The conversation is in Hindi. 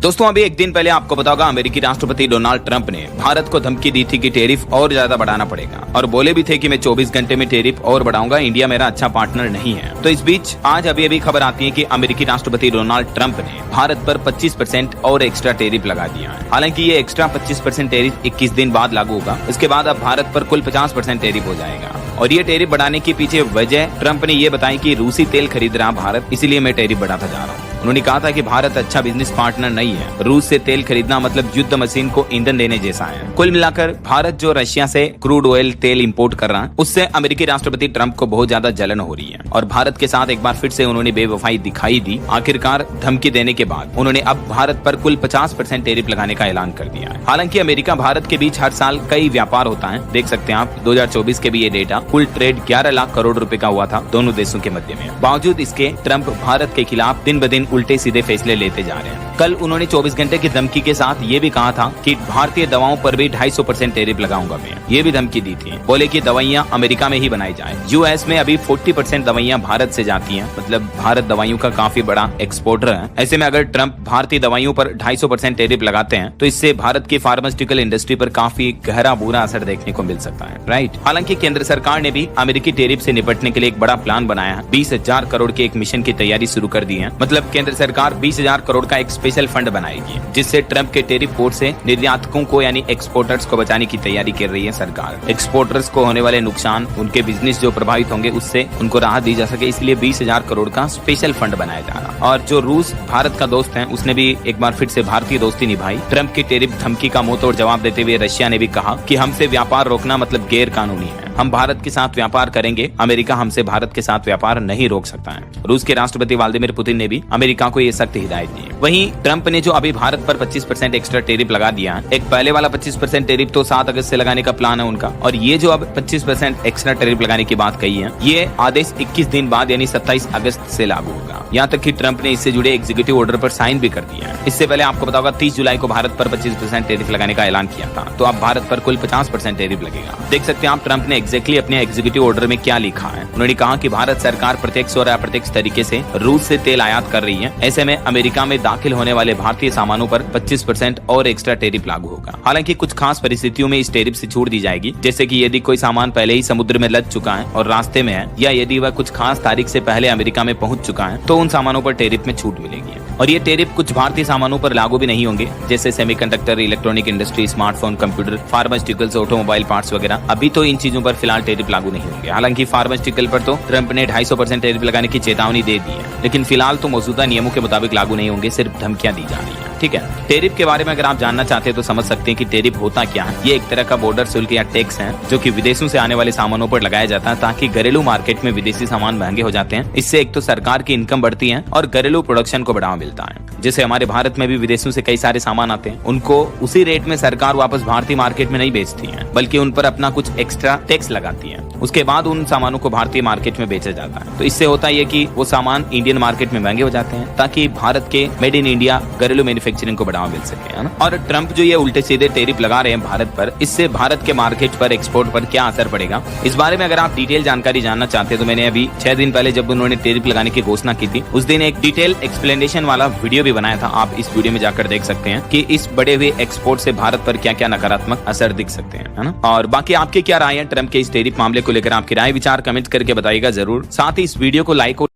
दोस्तों अभी एक दिन पहले आपको पता होगा अमेरिकी राष्ट्रपति डोनाल्ड ट्रंप ने भारत को धमकी दी थी कि टैरिफ और ज्यादा बढ़ाना पड़ेगा और बोले भी थे कि मैं 24 घंटे में टैरिफ और बढ़ाऊंगा, इंडिया मेरा अच्छा पार्टनर नहीं है। तो इस बीच आज अभी खबर आती है कि अमेरिकी राष्ट्रपति डोनाल्ड ट्रंप ने भारत पर 25% और एक्स्ट्रा टैरिफ लगा दिया है। हालांकि ये एक्स्ट्रा 25% टैरिफ 21 दिन बाद लागू होगा। इसके बाद अब भारत पर कुल 50% टैरिफ हो जाएगा और ये टैरिफ बढ़ाने के पीछे वजह ट्रंप ने ये बताई कि रूसी तेल खरीद रहा भारत, इसीलिए मैं टैरिफ बढ़ाता जा रहा हूँ। उन्होंने कहा था कि भारत अच्छा बिजनेस पार्टनर नहीं है, रूस से तेल खरीदना मतलब युद्ध मशीन को ईंधन देने जैसा है। कुल मिलाकर भारत जो रशिया से क्रूड ऑयल तेल इंपोर्ट कर रहा है उससे अमेरिकी राष्ट्रपति ट्रंप को बहुत ज्यादा जलन हो रही है और भारत के साथ एक बार फिर से उन्होंने बेवफाई दिखाई दी। आखिरकार धमकी देने के बाद उन्होंने अब भारत पर कुल 50% टैरिफ लगाने का ऐलान कर दिया है। हालांकि अमेरिका भारत के बीच हर साल कई व्यापार होता है, देख सकते हैं आप 2024 के भी ये डेटा, कुल ट्रेड 11 लाख करोड़ रुपए का हुआ था दोनों देशों के मध्य में। बावजूद इसके ट्रंप भारत के खिलाफ दिन ब दिन उल्टे सीधे फैसले लेते जा रहे हैं। कल उन्होंने 24 घंटे की धमकी के साथ ये भी कहा था कि भारतीय दवाओं पर भी 250% टैरिफ लगाऊंगा मैं। ये भी धमकी दी थी, बोले कि दवाइयां अमेरिका में ही बनाई जाए। यूएस में अभी 40% दवाइयां भारत से जाती हैं, मतलब भारत दवाइयों का काफी बड़ा एक्सपोर्टर है। ऐसे में अगर ट्रंप भारतीय दवाइयों पर 250% टैरिफ लगाते हैं तो इससे भारत की फार्मास्यूटिकल इंडस्ट्री पर काफी गहरा बुरा असर देखने को मिल सकता है, राइट। हालांकि केंद्र सरकार ने भी अमेरिकी टैरिफ से निपटने के लिए एक बड़ा प्लान बनाया है। 20,000 करोड़ के एक मिशन की तैयारी शुरू कर दी है। मतलब केंद्र सरकार 20,000 करोड़ का एक स्पेशल फंड बनाएगी जिससे ट्रंप के टैरिफ कोड से निर्यातकों को यानी एक्सपोर्टर्स को बचाने की तैयारी कर रही है सरकार। एक्सपोर्टर्स को होने वाले नुकसान, उनके बिजनेस जो प्रभावित होंगे उससे उनको राहत दी जा सके, इसलिए 20,000 करोड़ का स्पेशल फंड बनाया जा रहा। और जो रूस भारत का दोस्त है उसने भी एक बार फिर से भारतीय दोस्ती निभाई। ट्रंप की टैरिफ धमकी का मुंह तोड़ जवाब देते हुए रशिया ने भी कहा कि हमसे व्यापार रोकना मतलब गैर कानूनी है, हम भारत के साथ व्यापार करेंगे, अमेरिका हमसे भारत के साथ व्यापार नहीं रोक सकता है। रूस के राष्ट्रपति व्लादिमीर पुतिन ने भी अमेरिका को ये सख्त हिदायत दी है। वहीं ट्रंप ने जो अभी भारत पर 25% एक्स्ट्रा टैरिफ लगा दिया, एक पहले वाला 25% टैरिफ तो 7 अगस्त से लगाने का प्लान है उनका, और ये जो अब 25% एक्स्ट्रा टैरिफ लगाने की बात कही है, ये आदेश 21 दिन बाद यानी 27 अगस्त से लागू होगा। यहाँ तक कि ट्रंप ने इससे जुड़े एग्जीक्यूटिव ऑर्डर पर साइन भी कर दिया है। इससे पहले आपको पता होगा 30 जुलाई को भारत पर 25% टैरिफ लगाने का ऐलान किया था, तो अब भारत पर कुल 50% टैरिफ लगेगा। देख सकते हैं आप ट्रंप ने एग्जैक्टली अपने एग्जीक्यूटिव ऑर्डर में क्या लिखा है। उन्होंने कहा कि भारत सरकार प्रत्यक्ष और अप्रत्यक्ष तरीके से रूस से तेल आयात कर रही है, ऐसे में अमेरिका में दाखिल होने वाले भारतीय सामानों पर 25% और एक्स्ट्रा टैरिफ लागू होगा। हालांकि कुछ खास परिस्थितियों में इस टैरिफ से छूट दी जाएगी, जैसे कि यदि कोई सामान पहले ही समुद्र में लद चुका है और रास्ते में है, या यदि वह कुछ खास तारीख से पहले अमेरिका में पहुंच चुका है तो उन सामानों पर टैरिफ में छूट मिलेगी। और ये टैरिफ कुछ भारतीय सामानों पर लागू भी नहीं होंगे, जैसे semiconductor, electronic industry, smartphone, computer, pharmaceuticals, automobile parts वगैरह। अभी तो इन चीजों पर फिलहाल टैरिफ लागू नहीं होंगे। हालांकि फार्मास्यूटिकल पर तो ट्रंप ने 250% टैरिफ लगाने की चेतावनी दे दी है, लेकिन फिलहाल तो मौजूदा नियमों के मुताबिक लागू नहीं होंगे, सिर्फ धमकियां दी जा रही है। ठीक है, टैरिफ के बारे में अगर आप जानना चाहते हैं तो समझ सकते हैं कि टैरिफ होता क्या है। ये एक तरह का बॉर्डर शुल्क या टैक्स है जो कि विदेशों से आने वाले सामानों पर लगाया जाता है ताकि घरेलू मार्केट में विदेशी सामान महंगे हो जाते हैं। इससे एक तो सरकार की इनकम बढ़ती है और घरेलू प्रोडक्शन को बढ़ावा मिलता है। जैसे हमारे भारत में भी विदेशों से कई सारे सामान आते हैं, उनको उसी रेट में सरकार वापस भारतीय मार्केट में नहीं बेचती है, बल्कि उन पर अपना कुछ एक्स्ट्रा टैक्स लगाती है। उसके बाद उन सामानों को भारतीय मार्केट में बेचा जाता है। तो इससे होता है कि वो सामान इंडियन मार्केट में महंगे हो जाते हैं ताकि भारत के मेड इन इंडिया घरेलू मैन्युफैक्चरिंग को बढ़ावा मिल सके, है ना। और ट्रंप जो ये उल्टे सीधे टैरिफ लगा रहे हैं भारत पर, इससे भारत के मार्केट पर, एक्सपोर्ट पर क्या असर पड़ेगा, इस बारे में अगर आप डिटेल जानकारी जानना चाहते हैं तो मैंने अभी 6 दिन पहले जब उन्होंने टैरिफ लगाने की घोषणा की थी उस दिन एक डिटेल एक्सप्लेनेशन वाला वीडियो भी बनाया था। आप इस वीडियो में जाकर देख सकते हैं कि इस बढ़े हुए एक्सपोर्ट से भारत पर क्या क्या नकारात्मक असर दिख सकते हैं, है ना। और बाकी आपके क्या राय है ट्रंप के इस टैरिफ मामले को लेकर, आपकी राय विचार कमेंट करके बताइएगा जरूर। साथ ही इस वीडियो को लाइक